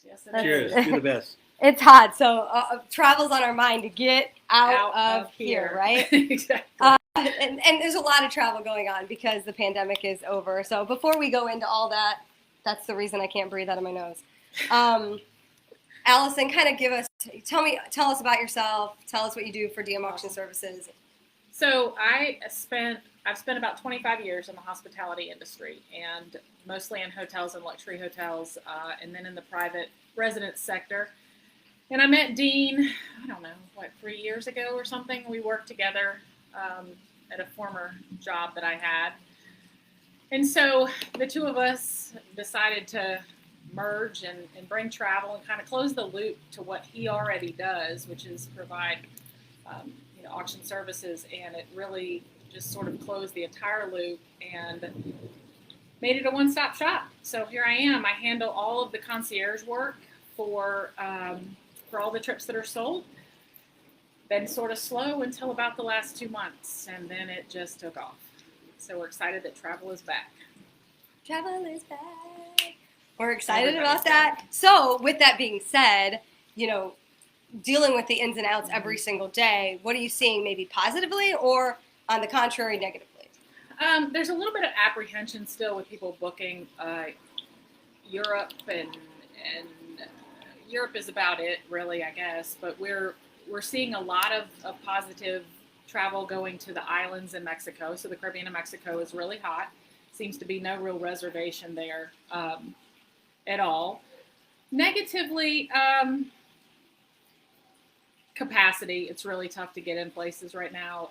Yes, it Cheers. is. Do the best. It's hot, so travel's on our mind to get out of here, right? Exactly. And there's a lot of travel going on because the pandemic is over. So before we go into all that, that's the reason I can't breathe out of my nose. Allison, kind of tell us about yourself. Tell us what you do for DM Auction Services. So I've spent about 25 years in the hospitality industry, and mostly in hotels and luxury hotels, and then in the private residence sector. And I met Dean, I don't know, 3 years ago or something. We worked together at a former job that I had. And so the two of us decided to merge and bring travel and kind of close the loop to what he already does, which is provide auction services. And it really just sort of closed the entire loop and made it a one-stop shop. So here I am. I handle all of the concierge work for all the trips that are sold. Been sort of slow until about the last 2 months, and then it just took off. So we're excited that travel is back. Travel is back. We're excited about that. So with that being said, dealing with the ins and outs every single day, what are you seeing maybe positively or on the contrary, negatively? There's a little bit of apprehension still with people booking Europe, and Europe is about it, really, I guess. But we're seeing a lot of positive travel going to the islands in Mexico. So the Caribbean and Mexico is really hot. Seems to be no real reservation there at all. Negatively, capacity. It's really tough to get in places right now.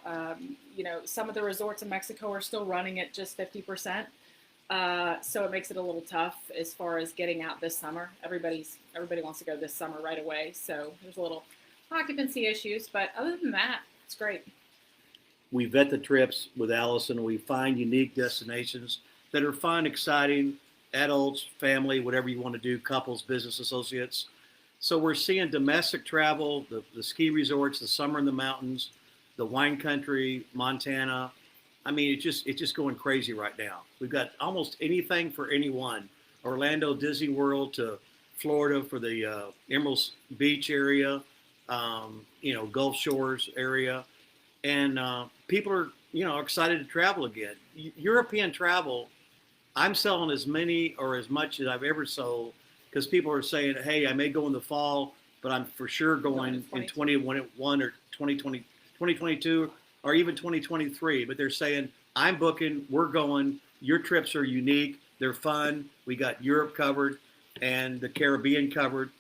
Some of the resorts in Mexico are still running at just 50%. So it makes it a little tough as far as getting out this summer. Everybody wants to go this summer right away. So there's a little occupancy issues, but other than that, it's great. We vet the trips with Allison. We find unique destinations that are fun, exciting, adults, family, whatever you want to do, couples, business associates. So we're seeing domestic travel, the ski resorts, the summer in the mountains, the wine country, Montana. I mean, it's just going crazy right now. We've got almost anything for anyone. Orlando, Disney World to Florida for the Emerald Beach area, Gulf Shores area. And people are, excited to travel again. European travel, I'm selling as many or as much as I've ever sold because people are saying, hey, I may go in the fall, but I'm for sure going in 2021 or 2020, 2022 or even 2023. But they're saying, I'm booking, we're going, your trips are unique, they're fun. We got Europe covered and the Caribbean covered.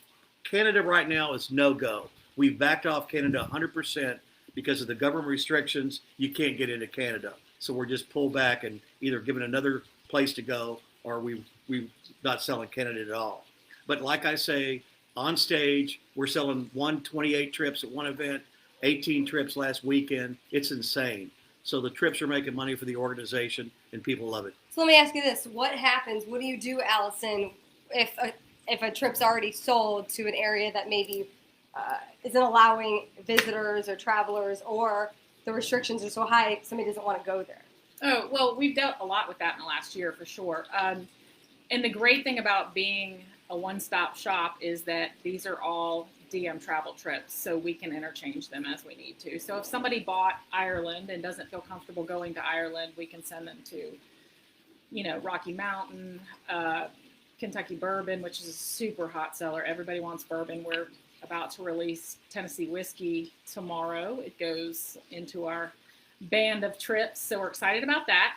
Canada right now is no-go. We've backed off Canada 100%. Because of the government restrictions, you can't get into Canada. So we're just pulled back and either given another place to go or we're not selling Canada at all. But like I say, on stage, we're selling 128 trips at one event, 18 trips last weekend. It's insane. So the trips are making money for the organization and people love it. So let me ask you this. What happens? What do you do, Allison, if a trip's already sold to an area that maybe isn't allowing visitors or travelers, or the restrictions are so high somebody doesn't want to go there? Oh, well, we've dealt a lot with that in the last year for sure. And the great thing about being a one-stop shop is that these are all DM travel trips, so we can interchange them as we need to. So if somebody bought Ireland and doesn't feel comfortable going to Ireland, we can send them to, Rocky Mountain, Kentucky Bourbon, which is a super hot seller. Everybody wants bourbon. We're about to release Tennessee whiskey tomorrow. It goes into our band of trips, so we're excited about that.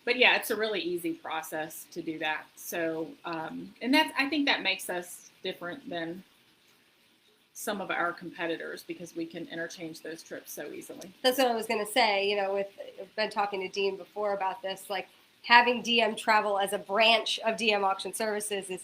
But yeah, it's a really easy process to do that. So, and I think that makes us different than some of our competitors because we can interchange those trips so easily. That's what I was going to say. I've been talking to Dean before about this, like having DM travel as a branch of DM Auction Services is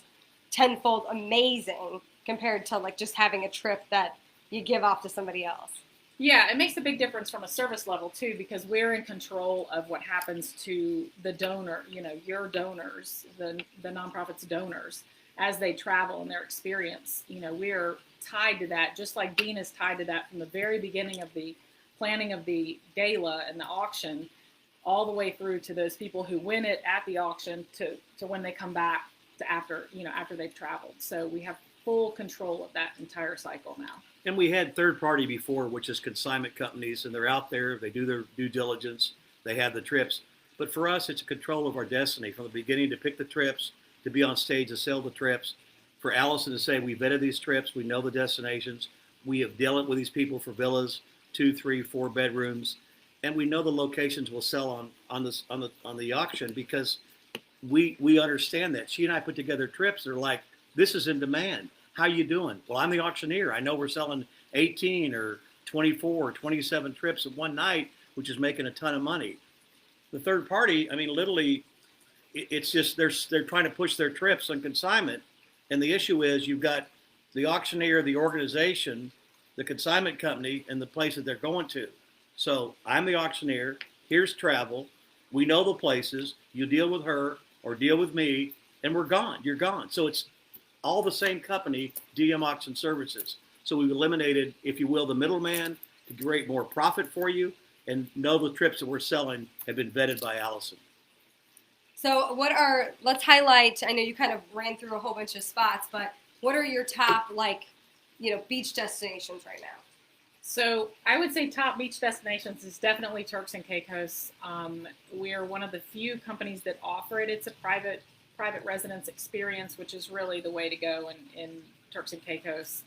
tenfold amazing compared to like just having a trip that you give off to somebody else. Yeah, it makes a big difference from a service level too, because we're in control of what happens to the donor, your donors, the nonprofit's donors, as they travel and their experience. We're tied to that, just like Dean is tied to that from the very beginning of the planning of the gala and the auction, all the way through to those people who win it at the auction to when they come back after they've traveled. So we have full control of that entire cycle now. And we had third party before, which is consignment companies, and they're out there, they do their due diligence, they have the trips. But for us, it's a control of our destiny from the beginning to pick the trips, to be on stage and sell the trips. For Allison to say, we vetted these trips, we know the destinations, we have dealt with these people for villas, 2, 3, 4 bedrooms, and we know the locations will sell on the auction because we understand that. She and I put together trips that are like, this is in demand. How you doing? Well, I'm the auctioneer. I know we're selling 18 or 24 or 27 trips at one night, which is making a ton of money. The third party, I mean, literally, it's just they're trying to push their trips on consignment. And the issue is you've got the auctioneer, the organization, the consignment company, and the place that they're going to. So I'm the auctioneer. Here's travel. We know the places. You deal with her or deal with me, and we're gone. You're gone. So it's all the same company, DM Auction Services. So we've eliminated, if you will, the middleman to create more profit for you, and know the trips that we're selling have been vetted by Allison. So let's highlight, I know you kind of ran through a whole bunch of spots, but what are your top, beach destinations right now? So I would say top beach destinations is definitely Turks and Caicos. We are one of the few companies that offer it. It's a private residence experience, which is really the way to go in Turks and Caicos.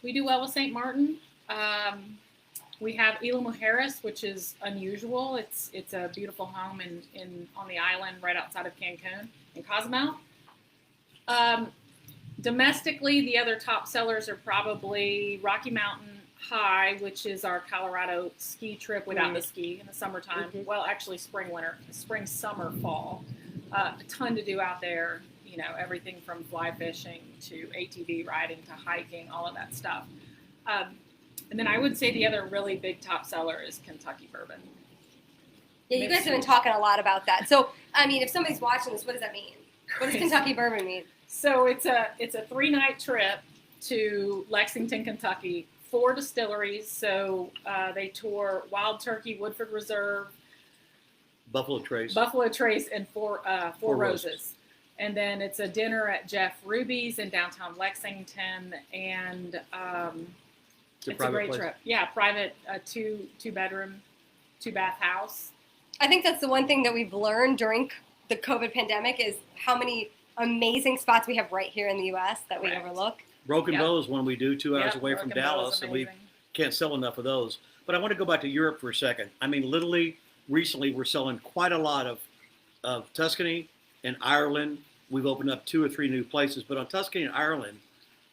We do well with St. Martin. We have Isla Mujeres, which is unusual. It's a beautiful home on the island right outside of Cancun in Cozumel. Domestically, the other top sellers are probably Rocky Mountain High, which is our Colorado ski trip without the ski in the summertime. Mm-hmm. Well, actually spring, summer, fall. A ton to do out there, everything from fly fishing to ATV riding to hiking, all of that stuff. And then I would say the other really big top seller is Kentucky Bourbon. Yeah, you guys have been talking a lot about that. So, I mean, if somebody's watching this, what does that mean? What does Kentucky Bourbon mean? So it's a 3-night trip to Lexington, Kentucky, 4 distilleries. So they tour Wild Turkey, Woodford Reserve, Buffalo Trace, and Four Roses. And then it's a dinner at Jeff Ruby's in downtown Lexington, and it's a great trip. Yeah, private 2-bedroom, 2-bath house. I think that's the one thing that we've learned during the COVID pandemic is how many amazing spots we have right here in the U.S. that we overlook. Broken Bow is one we do 2 hours away from Dallas, and we can't sell enough of those. But I want to go back to Europe for a second. I mean, literally, recently we're selling quite a lot of Tuscany and Ireland. We've opened up 2 or 3 new places. But on Tuscany and Ireland,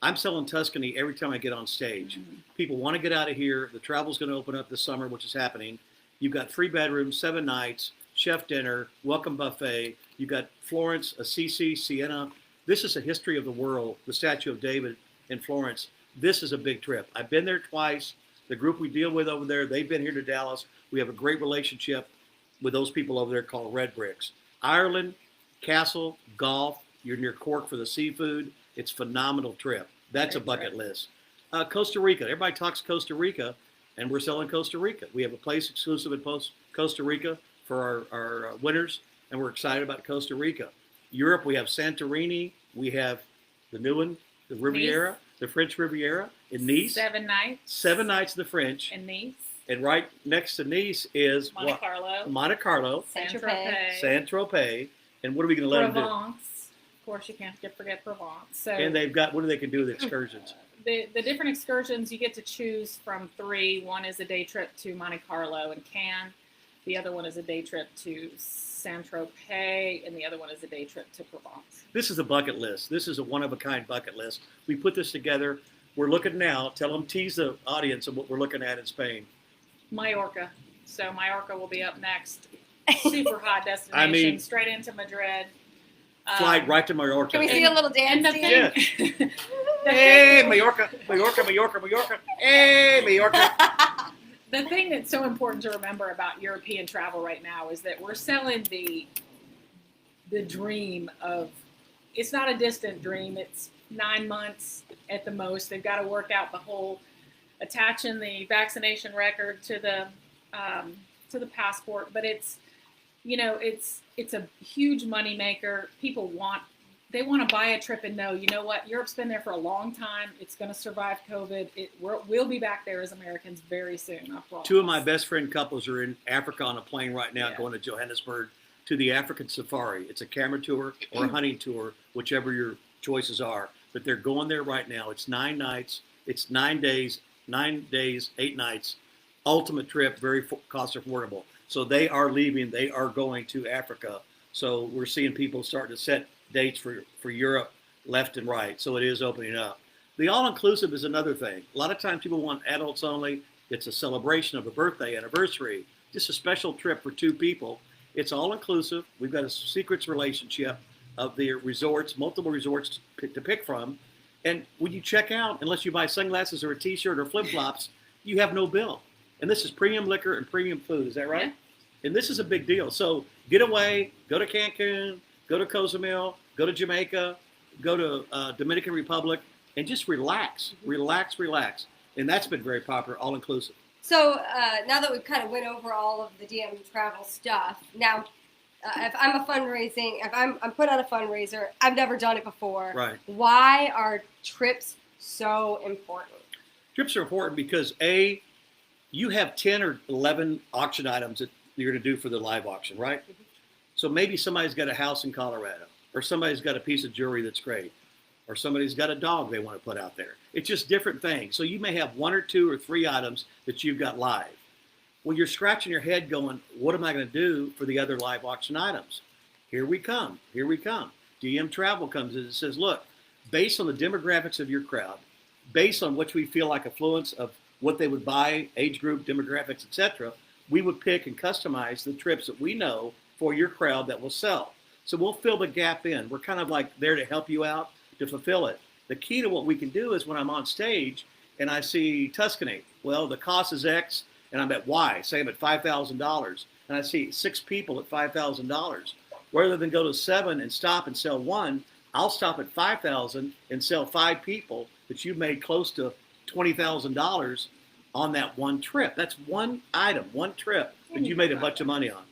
I'm selling Tuscany every time I get on stage. Mm-hmm. People want to get out of here. The travel's going to open up this summer, which is happening. You've got 3 bedrooms, 7 nights, chef dinner, welcome buffet. You've got Florence, Assisi, Siena. This is a history of the world, the Statue of David in Florence. This is a big trip. I've been there twice. The group we deal with over there, they've been here to Dallas. We have a great relationship with those people over there called Red Bricks. Ireland, castle, golf. You're near Cork for the seafood. It's a phenomenal trip. That's a bucket list. Costa Rica. Everybody talks Costa Rica, and we're selling Costa Rica. We have a place exclusive in Costa Rica for our winners, and we're excited about Costa Rica. Europe, we have Santorini. We have the new one, the Riviera, the French Riviera in Nice. 7 nights. 7 nights in the French. In Nice. And right next to Nice is Monte Carlo. Saint-Tropez. And what are we going to let them do? Provence. Of course, you can't forget Provence. So, and they've got, what do they can do with excursions? The different excursions, you get to choose from 3. One is a day trip to Monte Carlo and Cannes. The other one is a day trip to Saint-Tropez, and the other one is a day trip to Provence. This is a bucket list. This is a one-of-a-kind bucket list. We put this together. We're looking now. Tease the audience of what we're looking at in Spain. Mallorca. So Mallorca will be up next. Super hot destination, straight into Madrid. Flight right to Mallorca. Can we see a little dance? Yeah. Hey, Mallorca, Mallorca, Mallorca, Mallorca. Hey, Mallorca. The thing that's so important to remember about European travel right now is that we're selling the dream of, it's not a distant dream. It's 9 months at the most. They've got to work out the whole attaching the vaccination record to the passport, but it's a huge moneymaker. People want they want to buy a trip and know, you know what, Europe's been there for a long time. It's going to survive COVID. We'll be back there as Americans very soon, I promise. Two of my best friend couples are in Africa on a plane right now, Yeah. going to Johannesburg to the African safari. It's a camera tour or a hunting tour, whichever your choices are. But they're going there right now. It's 9 nights. It's 9 days, 8 nights. Ultimate trip, very cost affordable. So they are leaving. They are going to Africa. So we're seeing people starting to set dates for Europe left and right. So it is opening up. The all-inclusive is another thing. A lot of times people want adults only. It's a celebration of a birthday, anniversary, just a special trip for 2 people. It's all-inclusive. We've got a secrets relationship of the resorts, multiple resorts to pick from. And when you check out, unless you buy sunglasses or a T-shirt or flip-flops, you have no bill. And this is premium liquor and premium food. Is that right? Yeah. And this is a big deal. So get away, go to Cancun, go to Cozumel, go to Jamaica, go to Dominican Republic, and just relax, relax. And that's been very popular, all-inclusive. So now that we've kind of went over all of the DM travel stuff, now if I'm put on a fundraiser, I've never done it before. Right. Why are trips so important? Trips are important because, A, you have 10 or 11 auction items that you're going to do for the live auction, right? Mm-hmm. So maybe somebody's got a house in Colorado, or somebody's got a piece of jewelry that's great, or somebody's got a dog they want to put out there. It's just different things. So you may have 1 or 2 or 3 items that you've got live. Well, you're scratching your head going, what am I going to do for the other live auction items? Here we come. DM Travel comes in and says, look, based on the demographics of your crowd, based on what we feel like affluence of what they would buy, age group, demographics, etc., we would pick and customize the trips that we know for your crowd that will sell. So we'll fill the gap in. We're kind of like there to help you out, to fulfill it. The key to what we can do is when I'm on stage and I see Tuscany, well, the cost is X, and I'm at Y, say I'm at $5,000, and I see 6 people at $5,000. Rather than go to 7 and stop and sell 1, I'll stop at 5,000 and sell 5 people that you've made close to $20,000 on that one trip. That's one item, one trip that you made a bunch of money on.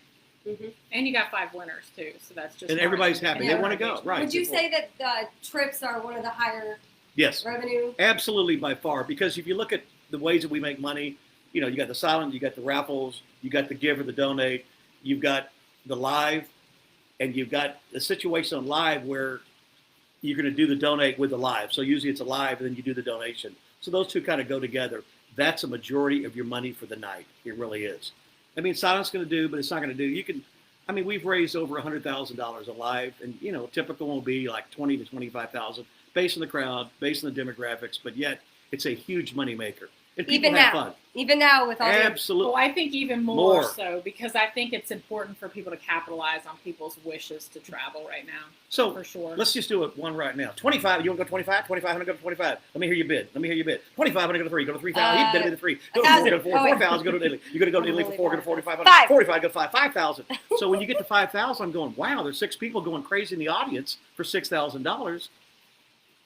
Mm-hmm. And you got 5 winners too, so that's just. And everybody's happy. They want to go, right? Would you say that trips are one of the higher Yes, revenue? absolutely by far. Because if you look at the ways that we make money, you know, you got the silent, you got the raffles, you got the give or the donate, you've got the live, and you've got the situation on live where you're going to do the donate with the live. So usually it's a live, and then you do the donation. So those two kind of go together. That's a majority of your money for the night. It really is. I mean, silent's going to do, but it's not going to do. You can, I mean, we've raised over $100,000 alive, and you know, typical will be like 20 to 25,000, based on the crowd, based on the demographics. But yet, it's a huge money maker, and people have fun. Even now with all Absolutely. Well, I think even more so, because I think it's important for people to capitalize on people's wishes to travel right now. So for sure. Let's just do it one right now. 25. You want to go 25? 25. I'm going to go 25. Let me hear you bid. 25. I'm going to go to 3. Go to 3,000. You bid me the 3. Go to 4. Go to 4. 4,000. Go to Italy. You're going to go to Italy for 4. Go to 45. 5. 45. Go to 5. 5,000. So when you get to 5,000, I'm going, wow, there's 6 people going crazy in the audience for $6,000.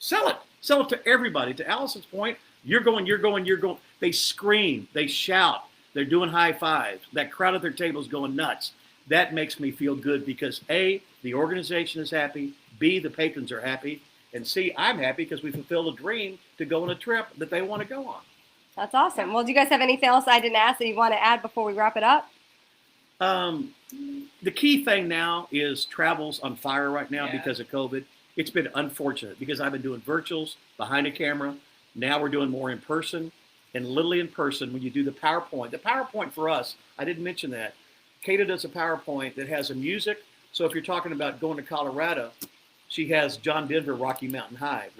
Sell it. Sell it to everybody. To Allison's point, you're going. They scream. They shout. They're doing high fives. That crowd at their table is going nuts. That makes me feel good because A, the organization is happy. B, the patrons are happy. And C, I'm happy because we fulfilled a dream to go on a trip that they want to go on. That's awesome. Well, do you guys have anything else I didn't ask that you want to add before we wrap it up? The key thing now is travel's on fire right now Yeah. because of COVID. It's been unfortunate because I've been doing virtuals behind a camera. Now we're doing more in person. And literally in person, when you do the PowerPoint for us, I didn't mention that. Kata does a PowerPoint that has a music. So if you're talking about going to Colorado, she has John Denver, Rocky Mountain High,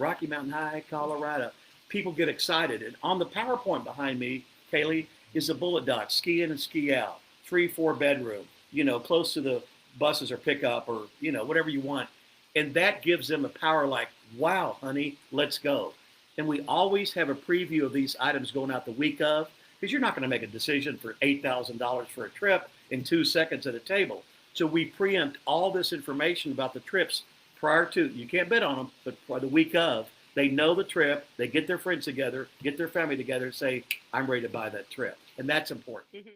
Colorado. People get excited. And on the PowerPoint behind me, Kaylee, is a bullet dot, ski in and ski out, 3-4 bedroom, you know, close to the buses or pickup or, you know, whatever you want. And that gives them a power like, wow, honey, let's go. And we always have a preview of these items going out the week of, because you're not going to make a decision for $8,000 for a trip in 2 seconds at a table. So we preempt all this information about the trips prior to, you can't bid on them, but for the week of, they know the trip, they get their friends together, get their family together and say, I'm ready to buy that trip. And that's important. Mm-hmm.